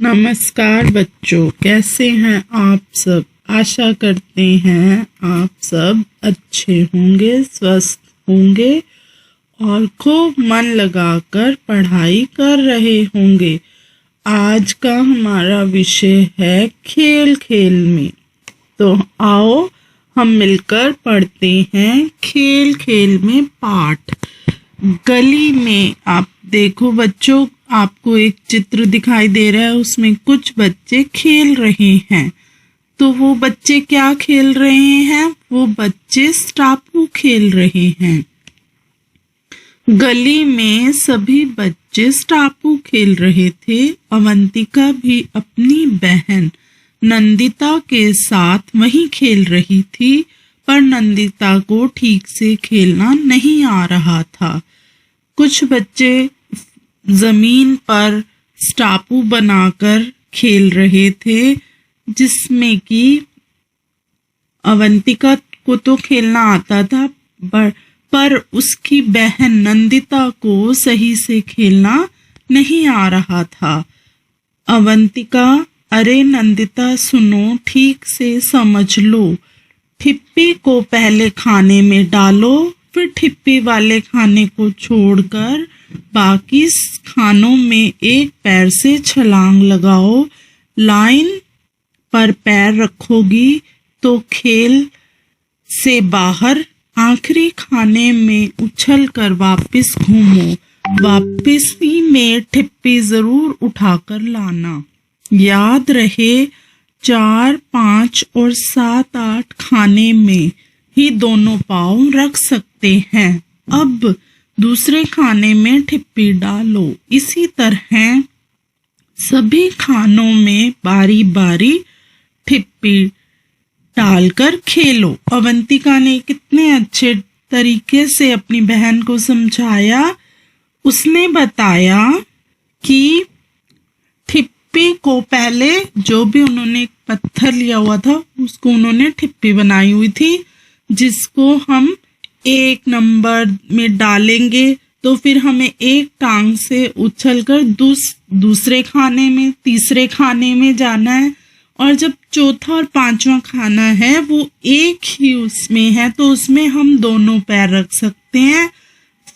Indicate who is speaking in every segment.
Speaker 1: नमस्कार बच्चों, कैसे हैं आप सब। आशा करते हैं आप सब अच्छे होंगे, स्वस्थ होंगे और खूब मन लगाकर पढ़ाई कर रहे होंगे। आज का हमारा विषय है खेल खेल में। तो आओ हम मिलकर पढ़ते हैं खेल खेल में पाठ। गली में आप देखो बच्चों, आपको एक चित्र दिखाई दे रहा है, उसमें कुछ बच्चे खेल रहे हैं। तो वो बच्चे क्या खेल रहे हैं? वो बच्चे स्टापू खेल रहे हैं। गली में सभी बच्चे स्टापू खेल रहे थे। अवंतिका भी अपनी बहन नंदिता के साथ वहीं खेल रही थी, पर नंदिता को ठीक से खेलना नहीं आ रहा था। कुछ बच्चे जमीन पर स्टापू बनाकर खेल रहे थे, जिसमें कि अवंतिका को तो खेलना आता था, पर उसकी बहन नंदिता को सही से खेलना नहीं आ रहा था। अवंतिका, अरे नंदिता सुनो, ठीक से समझ लो। ठिप्पी को पहले खाने में डालो, फिर ठिप्पी वाले खाने को छोड़कर बाकी खानों में एक पैर से छलांग लगाओ। लाइन पर पैर रखोगी तो खेल से बाहर आखिरी खाने में उछल कर वापस घूमो। वापसी में ठिप्पी जरूर उठाकर लाना। याद रहे 4, 5 और 7, 8 खाने में ही दोनों पाँव रख सकते हैं। अब दूसरे खाने में ठिप्पी डालो। इसी तरह सभी खानों में बारी बारी ठिप्पी डालकर खेलो। अवंतिका ने कितने अच्छे तरीके से अपनी बहन को समझाया। उसने बताया कि ठिप्पी को पहले जो भी उन्होंने पत्थर लिया हुआ था उसको उन्होंने ठिप्पी बनाई हुई थी, जिसको हम 1 नंबर में डालेंगे तो फिर हमें एक टांग से उछलकर दूसरे खाने में, तीसरे खाने में जाना है। और जब चौथा और 5वां खाना है वो एक ही उसमें है, तो उसमें हम दोनों पैर रख सकते हैं।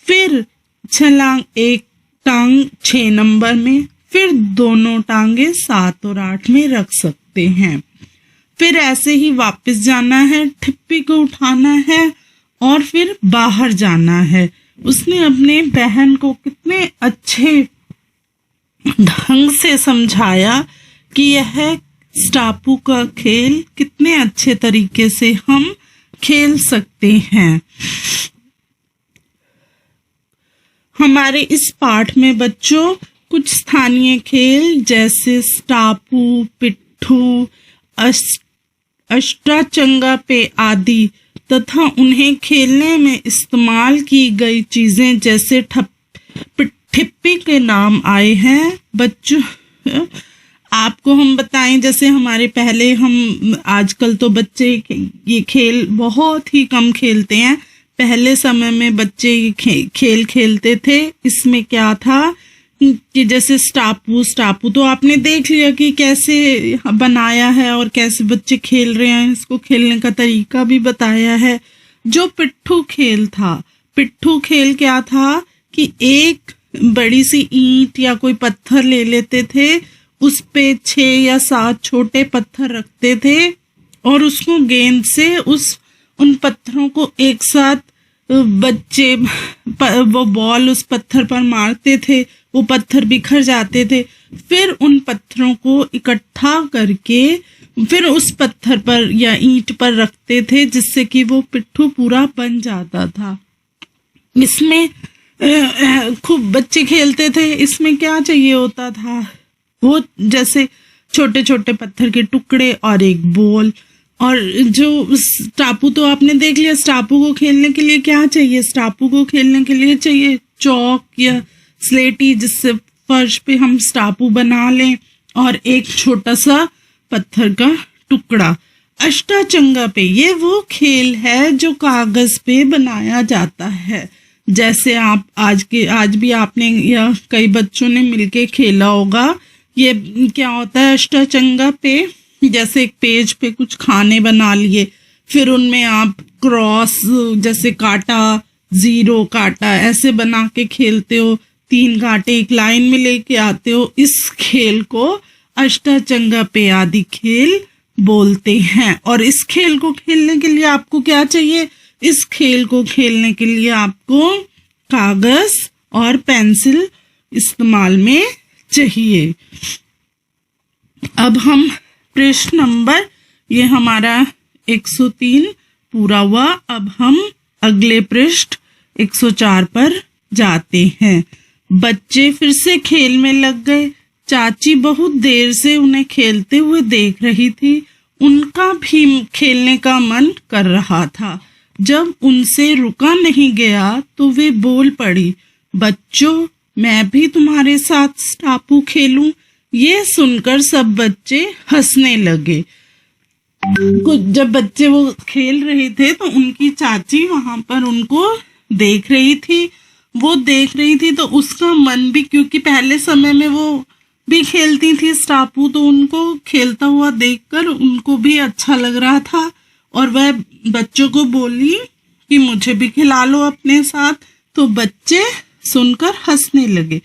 Speaker 1: फिर छलांग, एक टांग 6 नंबर में, फिर दोनों टांगे 7 और 8 में रख सकते हैं। फिर ऐसे ही वापस जाना है, ठिप्पी को उठाना है और फिर बाहर जाना है। उसने अपने बहन को कितने अच्छे ढंग से समझाया कि यह स्टापू का खेल कितने अच्छे तरीके से हम खेल सकते हैं। हमारे इस पाठ में बच्चों कुछ स्थानीय खेल जैसे स्टापू, पिट्ठू, अष्टाचंगा पे आदि तथा उन्हें खेलने में इस्तेमाल की गई चीजें जैसे ठिप्पी के नाम आए हैं। बच्चों आपको हम बताएं, जैसे हमारे पहले आजकल तो बच्चे ये खेल बहुत ही कम खेलते हैं। पहले समय में बच्चे ये खेल खेलते थे। इसमें क्या था कि जैसे स्टापू तो आपने देख लिया कि कैसे बनाया है और कैसे बच्चे खेल रहे हैं। इसको खेलने का तरीका भी बताया है। जो पिट्ठू खेल था, पिट्ठू खेल क्या था कि एक बड़ी सी ईंट या कोई पत्थर ले लेते थे, उस पे 6 या 7 छोटे पत्थर रखते थे और उसको गेंद से उन पत्थरों को एक साथ बच्चे वो बॉल उस पत्थर पर मारते थे, वो पत्थर बिखर जाते थे। फिर उन पत्थरों को इकट्ठा करके फिर उस पत्थर पर या ईंट पर रखते थे, जिससे कि वो पिट्ठू पूरा बन जाता था। इसमें खूब बच्चे खेलते थे। इसमें क्या चाहिए होता था, वो जैसे छोटे छोटे पत्थर के टुकड़े और एक बॉल। और जो स्टापू तो आपने देख लिया। स्टापू को खेलने के लिए क्या चाहिए? स्टापू को खेलने के लिए चाहिए चौक या स्लेटी, जिससे फर्श पे हम स्टापू बना लें, और एक छोटा सा पत्थर का टुकड़ा। अष्टाचंगा पे ये वो खेल है जो कागज पे बनाया जाता है। जैसे आप आज भी आपने या कई बच्चों ने मिलके खेला होगा ये क्या होता है, अष्टाचंगा पे जैसे एक पेज पे कुछ खाने बना लिए, फिर उनमें आप क्रॉस जैसे काटा, जीरो काटा ऐसे बना के खेलते हो, 3 कांटे एक लाइन में लेके आते हो। इस खेल को अष्टाचंगा पे आदि खेल बोलते हैं। और इस खेल को खेलने के लिए आपको क्या चाहिए? इस खेल को खेलने के लिए आपको कागज और पेंसिल इस्तेमाल में चाहिए। अब हम पृष्ठ नंबर, ये हमारा 103 पूरा हुआ। अब हम अगले पृष्ठ 104 पर जाते हैं। बच्चे फिर से खेल में लग गए। चाची बहुत देर से उन्हें खेलते हुए देख रही थी। उनका भी खेलने का मन कर रहा था। जब उनसे रुका नहीं गया तो वे बोल पड़ी, बच्चों मैं भी तुम्हारे साथ स्टापू खेलूं। ये सुनकर सब बच्चे हंसने लगे। जब बच्चे वो खेल रहे थे तो उनकी चाची वहां पर उनको देख रही थी। वो देख रही थी तो उसका मन भी, क्योंकि पहले समय में वो भी खेलती थी स्टापू, तो उनको खेलता हुआ देखकर उनको भी अच्छा लग रहा था। और वह बच्चों को बोली कि मुझे भी खिला लो अपने साथ। तो बच्चे सुनकर हंसने लगे।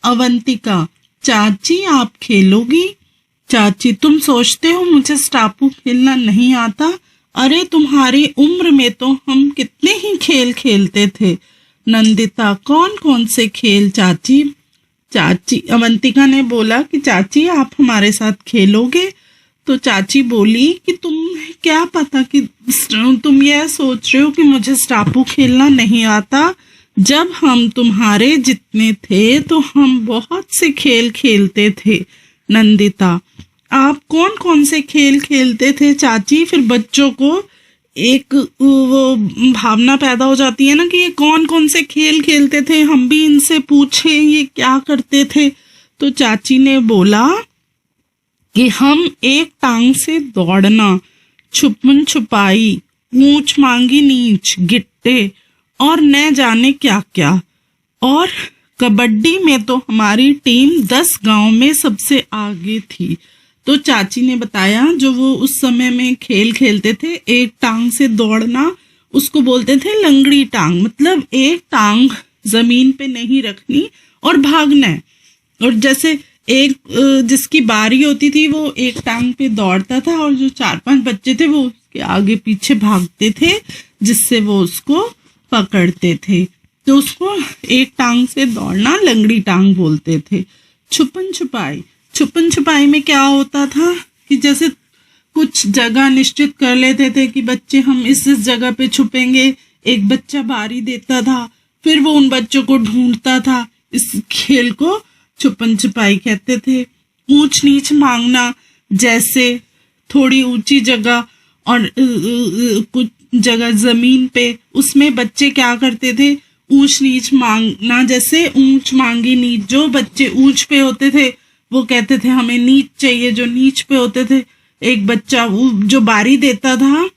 Speaker 1: अवंतिका, चाची आप खेलोगी? चाची, तुम सोचते हो मुझे स्टापू खेलना नहीं आता? अरे तुम्हारी उम्र में तो हम कितने ही खेल खेलते थे। नंदिता, कौन कौन से खेल चाची? चाची अवंतिका ने बोला कि चाची आप हमारे साथ खेलोगे? तो चाची बोली कि तुम क्या पता कि तुम यह सोच रहे हो कि मुझे स्टापू खेलना नहीं आता। जब हम तुम्हारे जितने थे तो हम बहुत से खेल खेलते थे। नंदिता, आप कौन कौन से खेल खेलते थे चाची? फिर बच्चों को एक वो भावना पैदा हो जाती है ना कि ये कौन कौन से खेल खेलते थे, हम भी इनसे पूछे ये क्या करते थे। तो चाची ने बोला कि हम एक टांग से दौड़ना, छुपन छुपाई, ऊंच मांगी नीच, गिट्टे और न जाने क्या क्या। और कबड्डी में तो हमारी टीम 10 गांव में सबसे आगे थी। तो चाची ने बताया जो वो उस समय में खेल खेलते थे, एक टांग से दौड़ना, उसको बोलते थे लंगड़ी टांग। मतलब एक टांग जमीन पे नहीं रखनी और भागना है। और जैसे एक जिसकी बारी होती थी वो एक टांग पे दौड़ता था और जो 4-5 बच्चे थे वो उसके आगे पीछे भागते थे, जिससे वो उसको पकड़ते थे। तो उसको एक टांग से दौड़ना लंगड़ी टांग बोलते थे। छुपन छुपाई, छुपन छुपाई में क्या होता था कि जैसे कुछ जगह निश्चित कर लेते थे कि बच्चे हम इस जगह पे छुपेंगे। एक बच्चा बारी देता था, फिर वो उन बच्चों को ढूंढता था। इस खेल को छुपन छुपाई कहते थे। ऊंच नीच मांगना, जैसे थोड़ी ऊंची जगह और कुछ जगह जमीन पे, उसमें बच्चे क्या करते थे, ऊंच नीच मांगना। जैसे ऊंच मांगी नीच, जो बच्चे ऊंच पे होते थे वो कहते थे हमें नीच चाहिए, जो नीच पे होते थे। एक बच्चा जो बारी देता था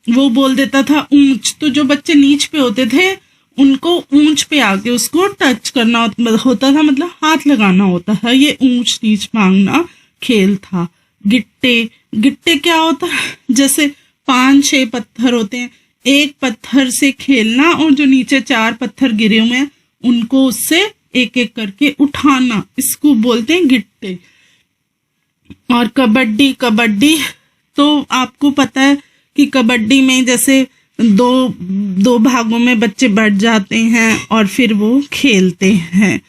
Speaker 1: वो बोल देता था ऊंच, तो जो बच्चे नीच पे होते थे उनको ऊंच पे आके उसको टच करना होता था, मतलब हाथ लगाना होता था। ये ऊंच नीच मांगना खेल था। गिट्टे, गिट्टे क्या होता है, जैसे 5-6 पत्थर होते हैं, एक पत्थर से खेलना और जो नीचे 4 पत्थर गिरे हुए हैं उनको उससे एक एक करके उठाना, इसको बोलते हैं गिट्टे। और कबड्डी, कबड्डी तो आपको पता है कि कबड्डी में जैसे दो भागों में बच्चे बट जाते हैं और फिर वो खेलते हैं।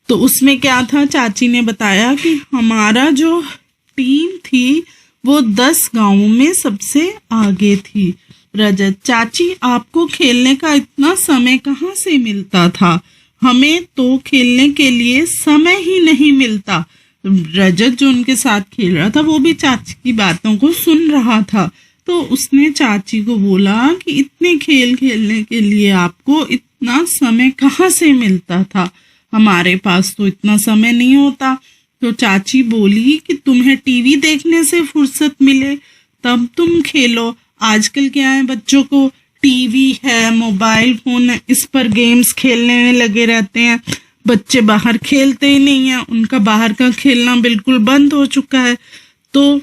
Speaker 1: तो उसमें क्या था, चाची ने बताया कि हमारा जो टीम थी वो 10 गांवों में सबसे आगे थी। रजत, चाची आपको खेलने का इतना समय कहाँ से मिलता था? हमें तो खेलने के लिए समय ही नहीं मिलता। रजत जो उनके साथ खेल रहा था वो भी चाची की बातों को सुन रहा था। तो उसने चाची को बोला कि इतने खेल खेलने के लिए आपको इतना समय कहाँ से मिलता था? हमारे पास तो इतना समय नहीं होता। तो चाची बोली कि तुम्हें टीवी देखने से फुर्सत मिले तब तुम खेलो। आजकल क्या है, बच्चों को टीवी है, मोबाइल फोन है, इस पर गेम्स खेलने में लगे रहते हैं। बच्चे बाहर खेलते ही नहीं है, उनका बाहर का खेलना बिल्कुल बंद हो चुका है। तो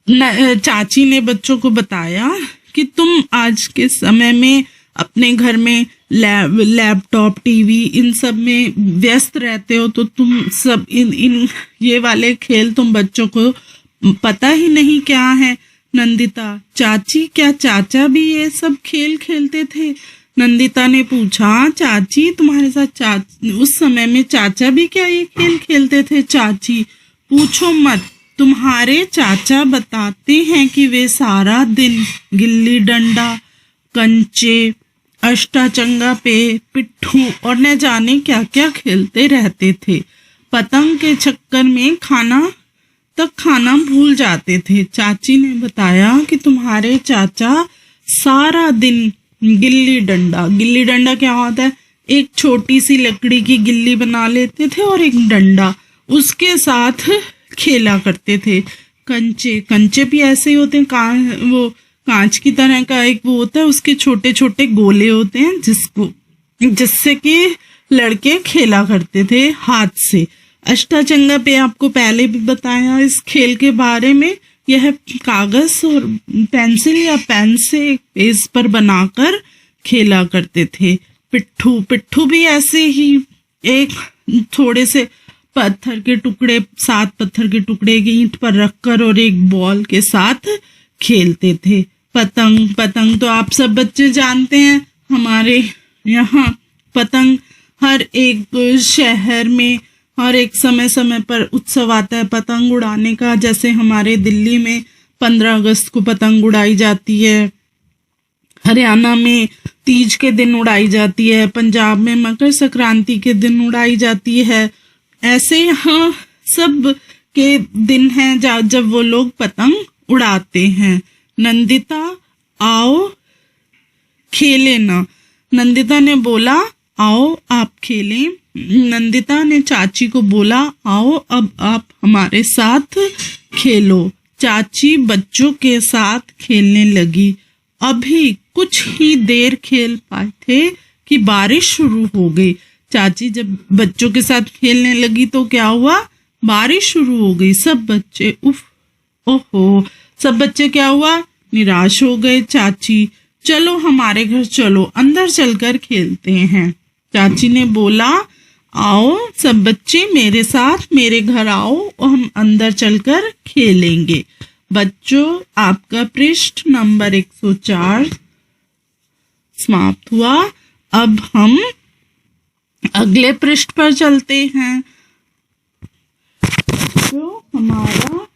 Speaker 1: चाची ने बच्चों को बताया कि तुम आज के समय में अपने घर में लैपटॉप, टीवी इन सब में व्यस्त रहते हो, तो तुम सब इन ये वाले खेल तुम बच्चों को पता ही नहीं क्या है। नंदिता: चाची, क्या चाचा भी ये सब खेल खेलते थे? नंदिता ने पूछा, चाची तुम्हारे साथ उस समय में चाचा भी क्या ये खेल खेलते थे? चाची: पूछो मत, तुम्हारे चाचा बताते हैं कि वे सारा दिन गिल्ली डंडा, कंचे, अष्टाचंगा पे, पिट्ठू और न जाने क्या क्या खेलते रहते थे। पतंग के चक्कर में खाना भूल जाते थे। चाची ने बताया कि तुम्हारे चाचा सारा दिन गिल्ली डंडा क्या होता है? एक छोटी सी लकड़ी की गिल्ली बना लेते थे और एक डंडा, उसके साथ खेला करते थे। कंचे भी ऐसे ही होते हैं, वो कांच की तरह का एक वो होता है, उसके छोटे छोटे गोले होते हैं जिससे कि लड़के खेला करते थे हाथ से। अष्टाचंगा पे आपको पहले भी बताया इस खेल के बारे में। यह कागज और पेंसिल या पेन से एक पेज पर बनाकर खेला करते थे। पिट्ठू भी ऐसे ही, एक थोड़े से 7 पत्थर के टुकड़े की ईंट पर रखकर और एक बॉल के साथ खेलते थे। पतंग तो आप सब बच्चे जानते हैं, हमारे यहाँ पतंग हर एक शहर में हर एक समय पर उत्सव आता है पतंग उड़ाने का। जैसे हमारे दिल्ली में 15 अगस्त को पतंग उड़ाई जाती है, हरियाणा में तीज के दिन उड़ाई जाती है, पंजाब में मकर संक्रांति के दिन उड़ाई जाती है। ऐसे यहाँ सब के दिन हैं जब वो लोग पतंग उड़ाते हैं। नंदिता: आओ खेले ना। नंदिता ने बोला, आओ आप खेलें। नंदिता ने चाची को बोला, आओ अब आप हमारे साथ खेलो। चाची बच्चों के साथ खेलने लगी। अभी कुछ ही देर खेल पाए थे कि बारिश शुरू हो गई। चाची जब बच्चों के साथ खेलने लगी तो क्या हुआ? बारिश शुरू हो गई। सब बच्चे क्या हुआ? निराश हो गए। चाची: चलो हमारे घर चलो, अंदर चलकर खेलते हैं। चाची ने बोला, आओ सब बच्चे मेरे साथ मेरे घर आओ और हम अंदर चलकर खेलेंगे। बच्चों, आपका पृष्ठ नंबर 104 समाप्त हुआ। अब हम अगले पृष्ठ पर चलते हैं। तो हमारा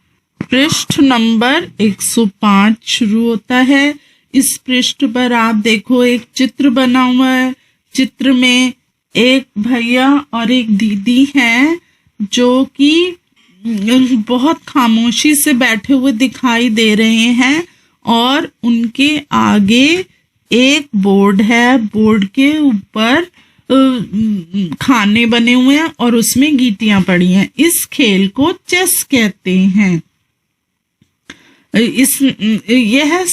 Speaker 1: पृष्ठ नंबर 105 शुरू होता है। इस पृष्ठ पर आप देखो एक चित्र बना हुआ है। चित्र में एक भैया और एक दीदी हैं जो कि बहुत खामोशी से बैठे हुए दिखाई दे रहे हैं और उनके आगे एक बोर्ड है। बोर्ड के ऊपर खाने बने हुए हैं और उसमें गीटियां पड़ी हैं। इस खेल को चेस कहते हैं। यह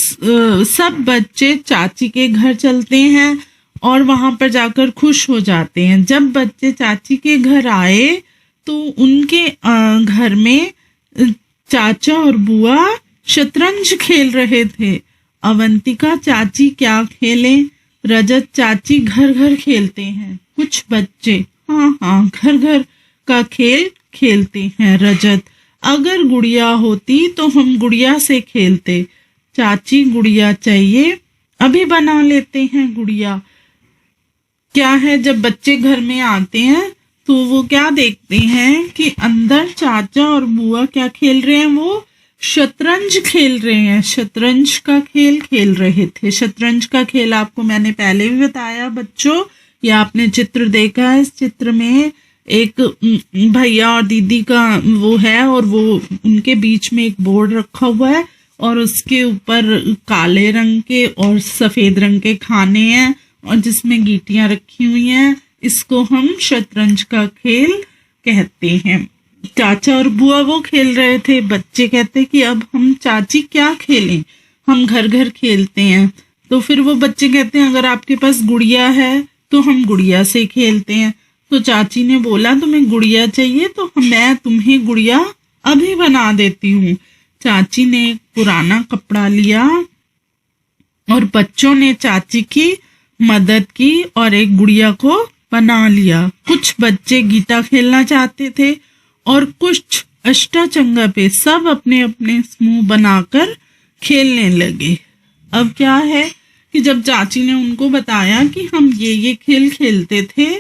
Speaker 1: सब बच्चे चाची के घर चलते हैं और वहां पर जाकर खुश हो जाते हैं। जब बच्चे चाची के घर आए तो उनके घर में चाचा और बुआ शतरंज खेल रहे थे। अवंतिका चाची क्या खेलें? रजत चाची घर घर खेलते हैं। कुछ बच्चे हाँ घर घर का खेल खेलते हैं। रजत: अगर गुड़िया होती तो हम गुड़िया से खेलते। चाची: गुड़िया चाहिए, अभी बना लेते हैं गुड़िया। क्या है, जब बच्चे घर में आते हैं तो वो क्या देखते हैं कि अंदर चाचा और बुआ क्या खेल रहे हैं? वो शतरंज खेल रहे हैं। शतरंज का खेल खेल रहे थे। शतरंज का खेल आपको मैंने पहले भी बताया बच्चों। ये आपने चित्र देखा है। इस चित्र में एक भैया और दीदी का वो है और वो उनके बीच में एक बोर्ड रखा हुआ है और उसके ऊपर काले रंग के और सफेद रंग के खाने हैं और जिसमें गीटियां रखी हुई हैं। इसको हम शतरंज का खेल कहते हैं। चाचा और बुआ वो खेल रहे थे। बच्चे कहते कि अब हम चाची क्या खेलें, हम घर घर खेलते हैं। तो फिर वो बच्चे कहते हैं अगर आपके पास गुड़िया है तो हम गुड़िया से खेलते हैं। तो चाची ने बोला तुम्हें गुड़िया चाहिए तो मैं तुम्हें गुड़िया अभी बना देती हूँ। चाची ने एक पुराना कपड़ा लिया और बच्चों ने चाची की मदद की और एक गुड़िया को बना लिया। कुछ बच्चे गीटा खेलना चाहते थे और कुछ अष्टाचंगा पे सब अपने अपने समूह बनाकर खेलने लगे। अब क्या है कि जब चाची ने उनको बताया कि हम ये खेल खेलते थे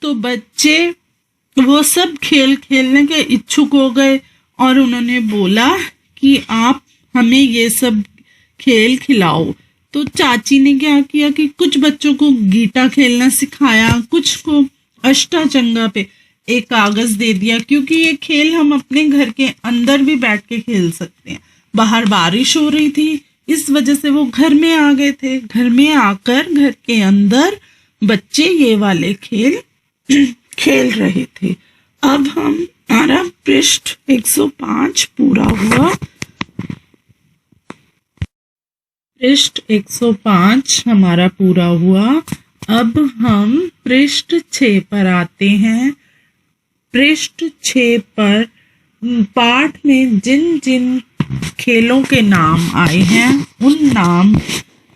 Speaker 1: तो बच्चे वो सब खेल खेलने के इच्छुक हो गए और उन्होंने बोला कि आप हमें ये सब खेल खिलाओ। तो चाची ने क्या किया कि कुछ बच्चों को गीटा खेलना सिखाया, कुछ को अष्टाचंगा पे एक कागज दे दिया, क्योंकि ये खेल हम अपने घर के अंदर भी बैठ के खेल सकते हैं। बाहर बारिश हो रही थी, इस वजह से वो घर में आ गए थे। घर में आकर घर के अंदर बच्चे ये वाले खेल खेल रहे थे। अब हमारा पृष्ठ 105 पूरा हुआ। पृष्ठ 105 हमारा पूरा हुआ। अब हम पृष्ठ 6 पर आते हैं। पृष्ठ 6 पर पाठ में जिन जिन खेलों के नाम आए हैं उन नाम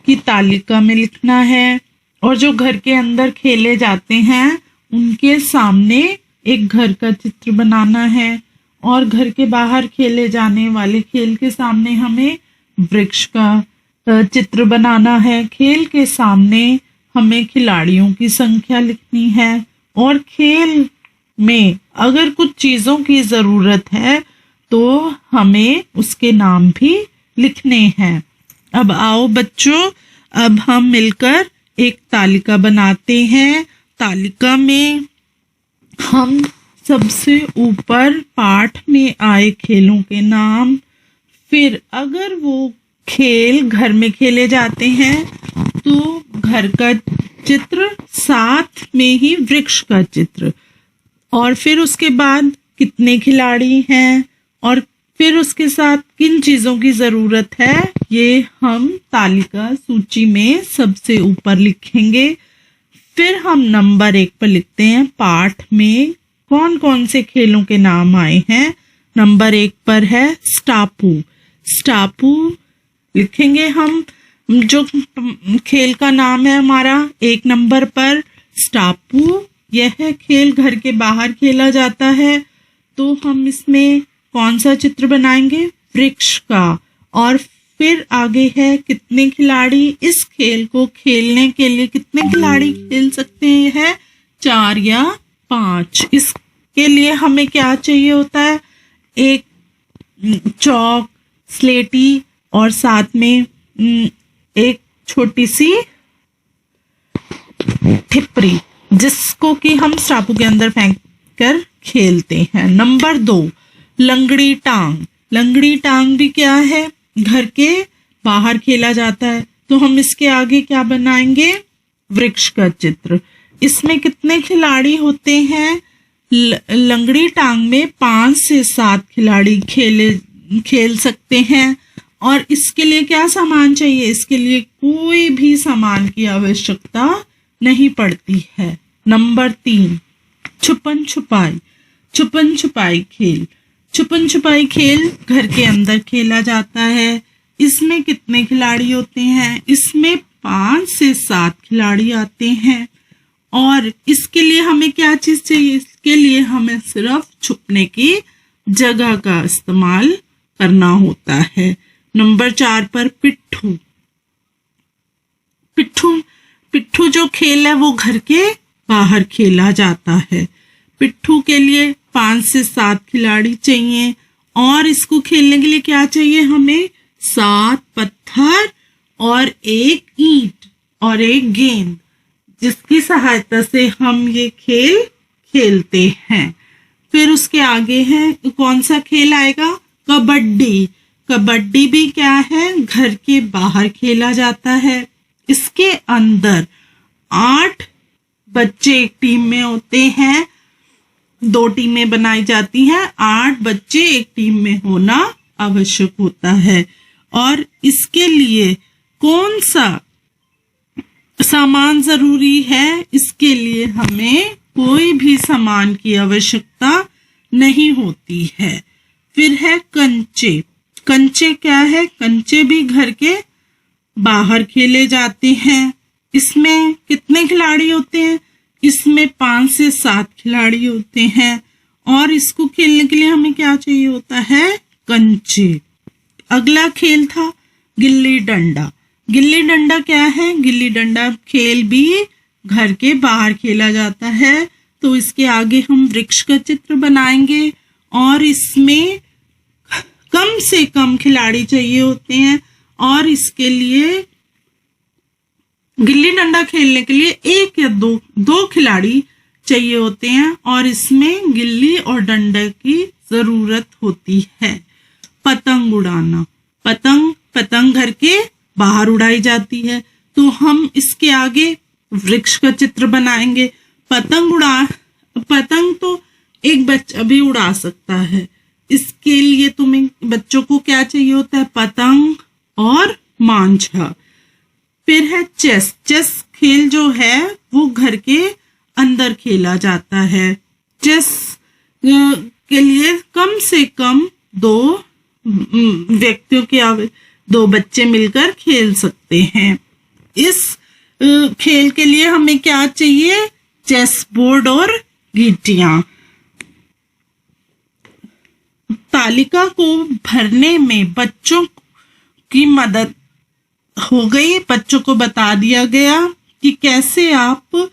Speaker 1: की तालिका में लिखना है और जो घर के अंदर खेले जाते हैं उनके सामने एक घर का चित्र बनाना है और घर के बाहर खेले जाने वाले खेल के सामने हमें वृक्ष का चित्र बनाना है। खेल के सामने हमें खिलाड़ियों की संख्या लिखनी है और खेल में अगर कुछ चीजों की जरूरत है तो हमें उसके नाम भी लिखने हैं। अब आओ बच्चों, अब हम मिलकर एक तालिका बनाते हैं। तालिका में हम सबसे ऊपर पाठ में आए खेलों के नाम, फिर अगर वो खेल घर में खेले जाते हैं तो घर का चित्र, साथ में ही वृक्ष का चित्र, और फिर उसके बाद कितने खिलाड़ी हैं और फिर उसके साथ किन चीजों की जरूरत है, ये हम तालिका सूची में सबसे ऊपर लिखेंगे। फिर हम नंबर 1 पर लिखते हैं पाठ में कौन कौन से खेलों के नाम आए हैं। नंबर 1 पर है स्टापू। स्टापू लिखेंगे हम, जो खेल का नाम है हमारा 1 नंबर पर स्टापू। यह खेल घर के बाहर खेला जाता है तो हम इसमें कौन सा चित्र बनाएंगे, वृक्ष का। और फिर आगे है कितने खिलाड़ी, इस खेल को खेलने के लिए कितने खिलाड़ी खेल सकते हैं, 4 या 5। इसके लिए हमें क्या चाहिए होता है, एक चौक, स्लेटी और साथ में एक छोटी सी ठिपरी, जिसको कि हम स्टापू के अंदर फेंक कर खेलते हैं। नंबर 2 लंगड़ी टांग। लंगड़ी टांग भी क्या है, घर के बाहर खेला जाता है तो हम इसके आगे क्या बनाएंगे, वृक्ष का चित्र। इसमें कितने खिलाड़ी होते हैं, लंगड़ी टांग में 5 से 7 खिलाड़ी खेल सकते हैं। और इसके लिए क्या सामान चाहिए, इसके लिए कोई भी सामान की आवश्यकता नहीं पड़ती है। नंबर 3 छुपन छुपाई। छुपन छुपाई खेल। छुपन छुपाई खेल घर के अंदर खेला जाता है। इसमें कितने खिलाड़ी होते हैं, इसमें 5 से 7 खिलाड़ी आते हैं। और इसके लिए हमें क्या चीज चाहिए, इसके लिए हमें सिर्फ छुपने की जगह का इस्तेमाल करना होता है। नंबर 4 पर पिट्ठू। पिट्ठू जो खेल है वो घर के बाहर खेला जाता है। पिट्ठू के लिए 5 से 7 खिलाड़ी चाहिए और इसको खेलने के लिए क्या चाहिए, हमें 7 पत्थर और 1 ईंट और 1 गेंद, जिसकी सहायता से हम ये खेल खेलते हैं। फिर उसके आगे है कौन सा खेल आएगा, कबड्डी। कबड्डी भी क्या है, घर के बाहर खेला जाता है। इसके अंदर 8 बच्चे एक टीम में होते हैं, 2 टीमें बनाई जाती हैं, 8 बच्चे एक टीम में होना आवश्यक होता है। और इसके लिए कौन सा सामान जरूरी है, इसके लिए हमें कोई भी सामान की आवश्यकता नहीं होती है। फिर है कंचे। कंचे क्या है? कंचे भी घर के बाहर खेले जाते हैं। इसमें कितने खिलाड़ी होते हैं? इसमें 5 से 7 खिलाड़ी होते हैं और इसको खेलने के लिए हमें क्या चाहिए होता है? कंचे। अगला खेल था गिल्ली डंडा। गिल्ली डंडा क्या है? गिल्ली डंडा खेल भी घर के बाहर खेला जाता है। तो इसके आगे हम वृक्ष का चित्र बनाएंगे और इसमें कम से कम खिलाड़ी चाहिए होते हैं और इसके लिए गिल्ली डंडा खेलने के लिए 1 या 2 खिलाड़ी चाहिए होते हैं और इसमें गिल्ली और डंडे की जरूरत होती है। पतंग उड़ाना। पतंग घर के बाहर उड़ाई जाती है। तो हम इसके आगे वृक्ष का चित्र बनाएंगे। पतंग तो एक बच्चा भी उड़ा सकता है। इसके लिए तुम्हें बच्चों को क्या चाहिए होता है? पतंग और मांझा। फिर है चेस। चेस खेल जो है वो घर के अंदर खेला जाता है। चेस के लिए कम से कम 2 व्यक्तियों के 2 बच्चे मिलकर खेल सकते हैं। इस खेल के लिए हमें क्या चाहिए? चेस बोर्ड और गीटियां। तालिका को भरने में बच्चों की मदद हो गई। बच्चों को बता दिया गया कि कैसे आप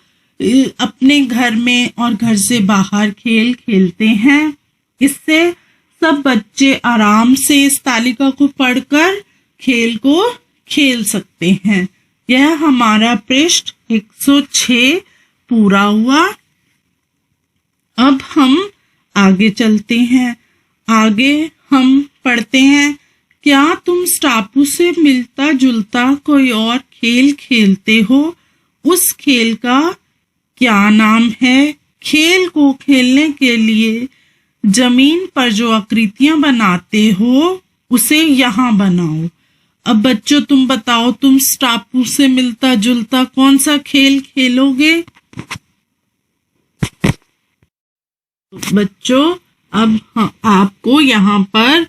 Speaker 1: अपने घर में और घर से बाहर खेल खेलते हैं। इससे सब बच्चे आराम से इस तालिका को पढ़कर खेल को खेल सकते हैं। यह हमारा पृष्ठ 106 पूरा हुआ। अब हम आगे चलते हैं। आगे हम पढ़ते हैं, क्या तुम टापू से मिलता जुलता कोई और खेल खेलते हो? उस खेल का क्या नाम है? खेल को खेलने के लिए जमीन पर जो आकृतियां बनाते हो उसे यहाँ बनाओ। अब बच्चों तुम बताओ, तुम टापू से मिलता जुलता कौन सा खेल खेलोगे? बच्चों अब आपको यहाँ पर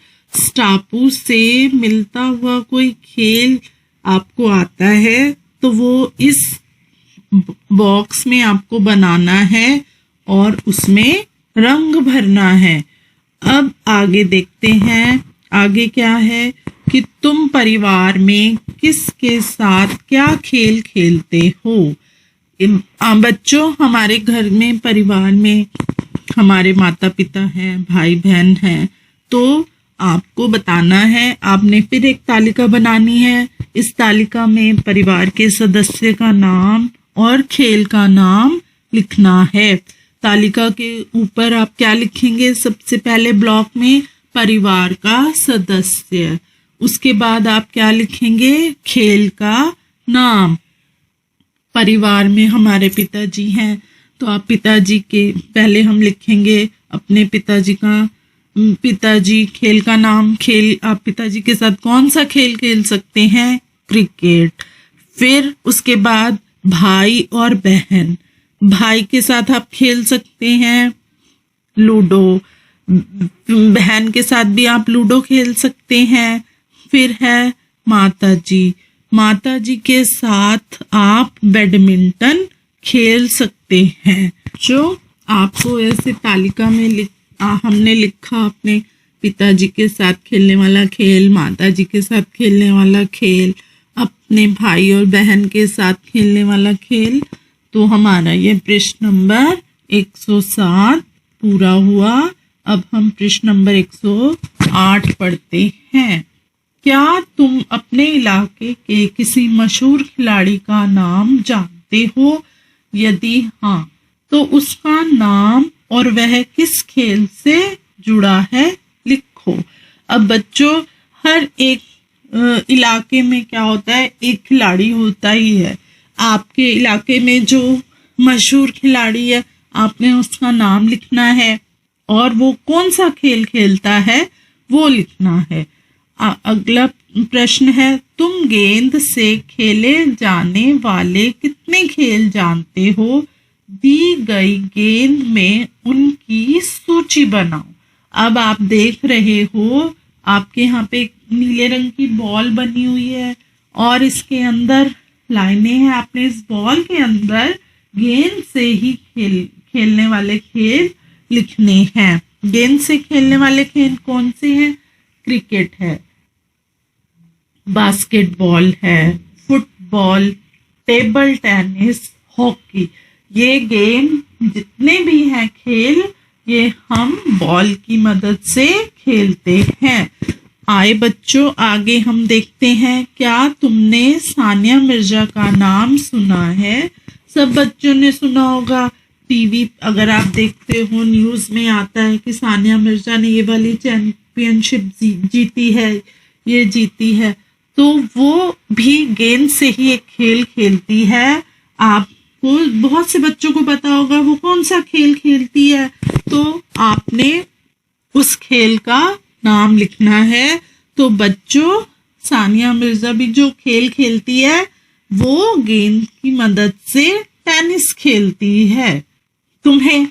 Speaker 1: टापू से मिलता हुआ कोई खेल आपको आता है तो वो इस बॉक्स में आपको बनाना है और उसमें रंग भरना है। अब आगे देखते हैं। आगे क्या है कि तुम परिवार में किसके साथ क्या खेल खेलते हो? बच्चों हमारे घर में परिवार में हमारे माता पिता हैं, भाई बहन हैं, तो आपको बताना है। आपने फिर एक तालिका बनानी है। इस तालिका में परिवार के सदस्य का नाम और खेल का नाम लिखना है। तालिका के ऊपर आप क्या लिखेंगे? सबसे पहले ब्लॉक में परिवार का सदस्य, उसके बाद आप क्या लिखेंगे? खेल का नाम। परिवार में हमारे पिताजी हैं तो आप पिताजी के पहले हम लिखेंगे अपने पिताजी खेल का नाम। खेल आप पिताजी के साथ कौन सा खेल खेल सकते हैं? क्रिकेट। फिर उसके बाद भाई और बहन, भाई के साथ आप खेल सकते हैं लूडो, बहन के साथ भी आप लूडो खेल सकते हैं। फिर है माताजी, माताजी के साथ आप बैडमिंटन खेल सकते हैं। जो आपको ऐसे तालिका में हमने लिखा अपने पिताजी के साथ खेलने वाला खेल, माताजी के साथ खेलने वाला खेल, अपने भाई और बहन के साथ खेलने वाला खेल। तो हमारा ये पृष्ठ नंबर 107 पूरा हुआ। अब हम पृष्ठ नंबर 108 पढ़ते हैं। क्या तुम अपने इलाके के किसी मशहूर खिलाड़ी का नाम जानते हो? यदि हाँ तो उसका नाम और वह किस खेल से जुड़ा है लिखो। अब बच्चों हर एक इलाके में क्या होता है? एक खिलाड़ी होता ही है। आपके इलाके में जो मशहूर खिलाड़ी है आपने उसका नाम लिखना है और वो कौन सा खेल खेलता है वो लिखना है। अगला प्रश्न है, तुम गेंद से खेले जाने वाले कितने खेल जानते हो? दी गई गेंद में उनकी सूची बनाओ। अब आप देख रहे हो आपके यहाँ पे एक नीले रंग की बॉल बनी हुई है और इसके अंदर लाइनें हैं। आपने इस बॉल के अंदर गेंद से ही खेलने वाले खेल लिखने हैं। गेंद से खेलने वाले खेल कौन से हैं? क्रिकेट है, बास्केटबॉल है, फुटबॉल, टेबल टेनिस, हॉकी। ये गेम जितने भी हैं खेल, ये हम बॉल की मदद से खेलते हैं। आए बच्चों, आगे हम देखते हैं। क्या तुमने सानिया मिर्जा का नाम सुना है? सब बच्चों ने सुना होगा। टीवी अगर आप देखते हो, न्यूज में आता है कि सानिया मिर्जा ने ये वाली चैंपियनशिप जीती है, ये जीती है। तो वो भी गेंद से ही एक खेल खेलती है। आपको बहुत से बच्चों को पता होगा वो कौन सा खेल खेलती है, तो आपने उस खेल का नाम लिखना है। तो बच्चों, सानिया मिर्जा भी जो खेल खेलती है वो गेंद की मदद से टेनिस खेलती है। तुम्हें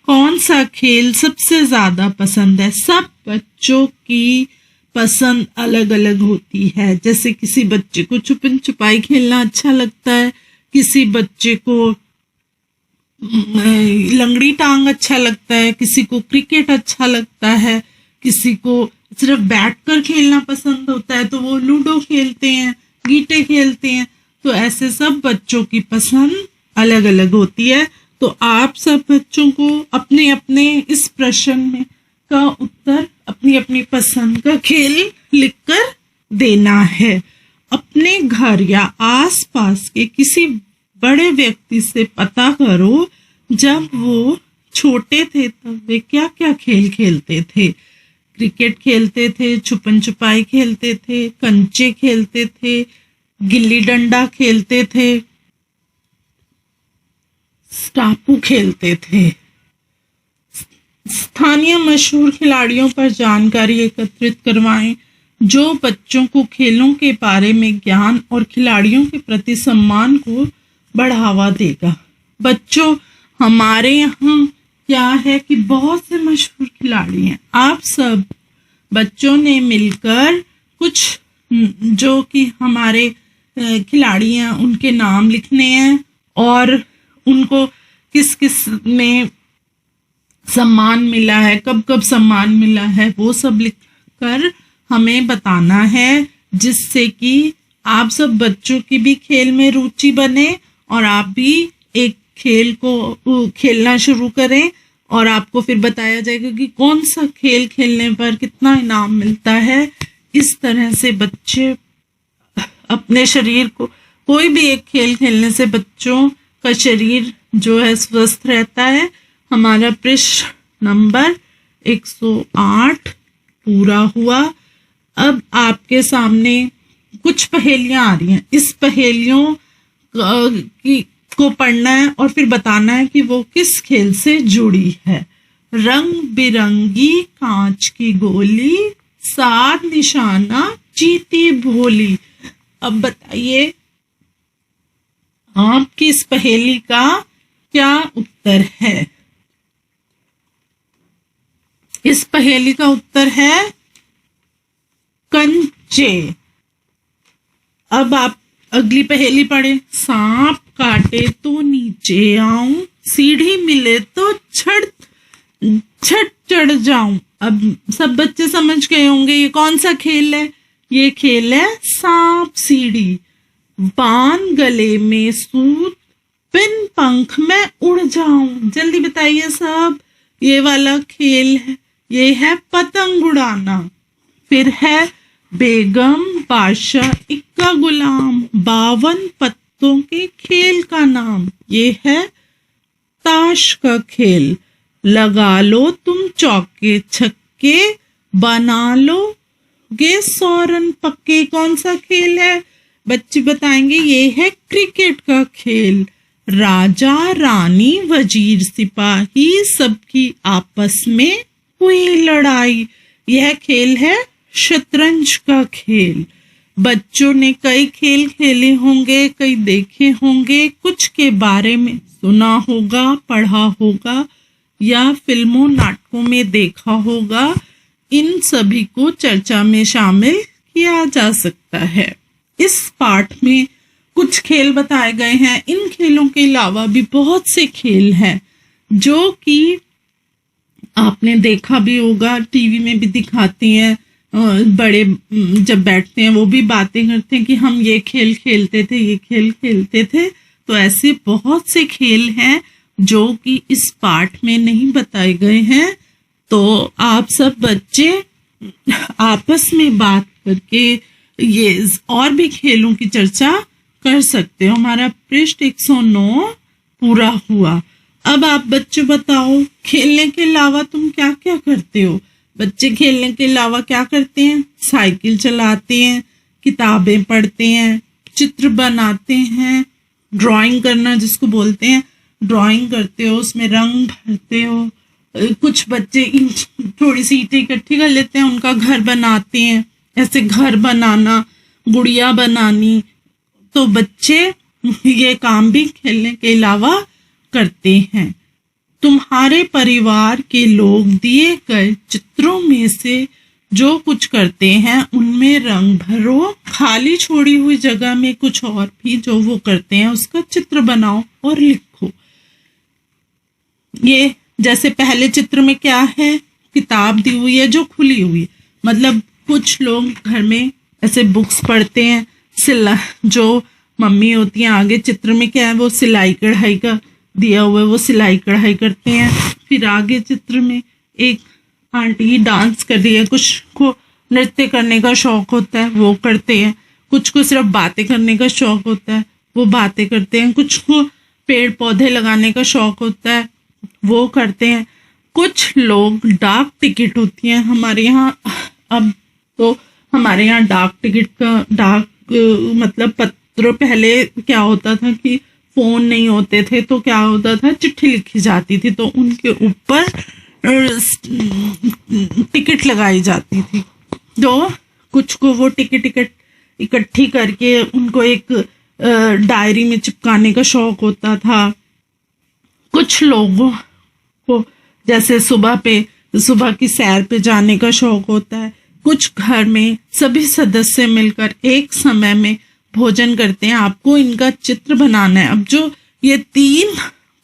Speaker 1: कौन सा खेल सबसे ज्यादा पसंद है? सब बच्चों की पसंद अलग अलग होती है। जैसे किसी बच्चे को छुपन छुपाई खेलना अच्छा लगता है, किसी बच्चे को लंगड़ी टांग अच्छा लगता है, किसी को क्रिकेट अच्छा लगता है, किसी को सिर्फ बैठकर खेलना पसंद होता है तो वो लूडो खेलते हैं, गीटे खेलते हैं। तो ऐसे सब बच्चों की पसंद अलग अलग होती है। तो आप सब बच्चों को अपने अपने इस प्रश्न में का उत्तर अपनी अपनी पसंद का खेल लिखकर देना है। अपने घर या आसपास के किसी बड़े व्यक्ति से पता करो जब वो छोटे थे तब वे क्या क्या खेल खेलते थे। क्रिकेट खेलते थे, छुपन छुपाई खेलते थे, कंचे खेलते थे, गिल्ली डंडा खेलते थे, स्टापू खेलते थे। स्थानीय मशहूर खिलाड़ियों पर जानकारी एकत्रित करवाएं जो बच्चों को खेलों के बारे में ज्ञान और खिलाड़ियों के प्रति सम्मान को बढ़ावा देगा। बच्चों, हमारे यहाँ क्या है कि बहुत से मशहूर खिलाड़ी हैं। आप सब बच्चों ने मिलकर कुछ जो कि हमारे खिलाड़ी हैं उनके नाम लिखने हैं और उनको किस किस में सम्मान मिला है, कब कब सम्मान मिला है, वो सब लिखकर हमें बताना है, जिससे कि आप सब बच्चों की भी खेल में रुचि बने और आप भी एक खेल को खेलना शुरू करें और आपको फिर बताया जाएगा कि कौन सा खेल खेलने पर कितना इनाम मिलता है। इस तरह से बच्चे अपने शरीर को, कोई भी एक खेल खेलने से बच्चों का शरीर जो है स्वस्थ रहता है। हमारा प्रश्न नंबर 108 पूरा हुआ। अब आपके सामने कुछ पहेलियां आ रही हैं। इस पहेलियों को पढ़ना है और फिर बताना है कि वो किस खेल से जुड़ी है। रंग बिरंगी कांच की गोली, 7 निशाना जीती भोली। अब बताइए आपकी इस पहेली का क्या उत्तर है? इस पहेली का उत्तर है कंचे। अब आप अगली पहेली पढ़े। सांप काटे तो नीचे आऊं, सीढ़ी मिले तो छट चढ़ जाऊं। अब सब बच्चे समझ गए होंगे ये कौन सा खेल है। ये खेल है सांप सीढ़ी। बांध गले में सूत, बिन पंख में उड़ जाऊं। जल्दी बताइए सब, ये वाला खेल है, ये है पतंग उड़ाना। फिर है बेगम बादशाह इक्का गुलाम, 52 पत्तों के खेल का नाम। ये है ताश का खेल। लगा लो तुम चौके छक्के, बना लो गे 100 रन पक्के। कौन सा खेल है? बच्चे बताएंगे ये है क्रिकेट का खेल। राजा रानी वजीर सिपाही सबकी आपस में हुई लड़ाई। यह खेल है शतरंज का खेल। बच्चों ने कई खेल खेले होंगे, कई देखे होंगे, कुछ के बारे में सुना होगा, पढ़ा होगा या फिल्मों नाटकों में देखा होगा, इन सभी को चर्चा में शामिल किया जा सकता है। इस पाठ में कुछ खेल बताए गए हैं। इन खेलों के अलावा भी बहुत से खेल हैं जो कि आपने देखा भी होगा, टीवी में भी दिखाती हैं। बड़े जब बैठते हैं वो भी बातें करते हैं कि हम ये खेल खेलते थे, ये खेल खेलते थे। तो ऐसे बहुत से खेल हैं जो कि इस पाठ में नहीं बताए गए हैं। तो आप सब बच्चे आपस में बात करके ये और भी खेलों की चर्चा कर सकते हो। हमारा पृष्ठ 109 पूरा हुआ। अब आप बच्चे बताओ, खेलने के अलावा तुम क्या क्या करते हो? बच्चे खेलने के अलावा क्या करते हैं? साइकिल चलाते हैं, किताबें पढ़ते हैं, चित्र बनाते हैं, ड्राइंग करना जिसको बोलते हैं, ड्राइंग करते हो, उसमें रंग भरते हो। कुछ बच्चे थोड़ी सी ईंटें इकट्ठी कर लेते हैं, उनका घर बनाते हैं। ऐसे घर बनाना, गुड़िया बनानी। तो बच्चे ये काम भी खेलने के अलावा करते हैं। तुम्हारे परिवार के लोग दिए गए चित्रों में से जो कुछ करते हैं उनमें रंग भरो। खाली छोड़ी हुई जगह में कुछ और भी जो वो करते हैं उसका चित्र बनाओ और लिखो। ये जैसे पहले चित्र में क्या है, किताब दी हुई है जो खुली हुई, मतलब कुछ लोग घर में ऐसे बुक्स पढ़ते हैं। जो मम्मी होती हैं आगे चित्र में क्या है, वो सिलाई कढ़ाई का दिया हुआ है, वो सिलाई कढ़ाई करते हैं। फिर आगे चित्र में एक आंटी डांस कर रही है, कुछ को नृत्य करने का शौक होता है वो करते हैं, कुछ को सिर्फ बातें करने का शौक होता है वो बातें करते हैं, कुछ को पेड़ पौधे लगाने का शौक होता है वो करते हैं। कुछ लोग डाक टिकट होती है हमारे यहाँ, अब तो हमारे यहाँ डाक टिकट का मतलब पत्र, पहले क्या होता था कि फोन नहीं होते थे तो क्या होता था, चिट्ठी लिखी जाती थी तो उनके ऊपर टिकट लगाई जाती थी। तो कुछ को वो टिकट इकट्ठी करके उनको एक डायरी में चिपकाने का शौक होता था। कुछ लोगों को जैसे सुबह की सैर पे जाने का शौक होता है। कुछ घर में सभी सदस्य मिलकर एक समय में भोजन करते हैं। आपको इनका चित्र बनाना है। अब जो ये 3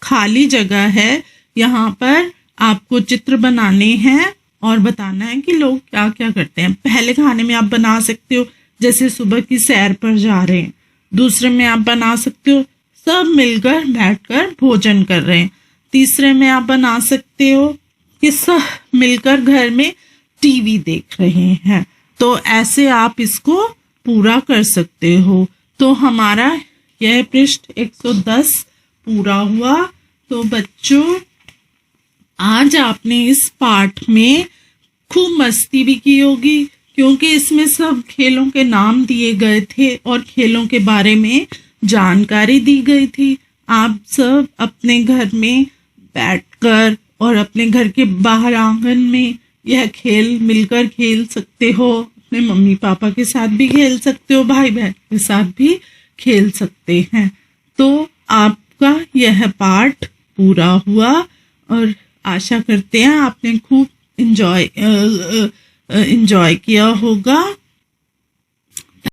Speaker 1: खाली जगह है यहाँ पर आपको चित्र बनाने हैं और बताना है कि लोग क्या क्या करते हैं। पहले खाने में आप बना सकते हो जैसे सुबह की सैर पर जा रहे हैं। दूसरे में आप बना सकते हो सब मिलकर बैठकर भोजन कर रहे हैं। तीसरे में आप बना सकते हो कि सब मिलकर घर में टीवी देख रहे हैं। तो ऐसे आप इसको पूरा कर सकते हो। तो हमारा यह पृष्ठ 110 पूरा हुआ। तो बच्चों आज आपने इस पाठ में खूब मस्ती भी की होगी क्योंकि इसमें सब खेलों के नाम दिए गए थे और खेलों के बारे में जानकारी दी गई थी। आप सब अपने घर में बैठकर और अपने घर के बाहर आंगन में यह खेल मिलकर खेल सकते हो। अपने मम्मी पापा के साथ भी खेल सकते हो, भाई बहन के साथ भी खेल सकते हैं। तो आपका यह पाठ पूरा हुआ और आशा करते हैं आपने खूब एंजॉय किया होगा।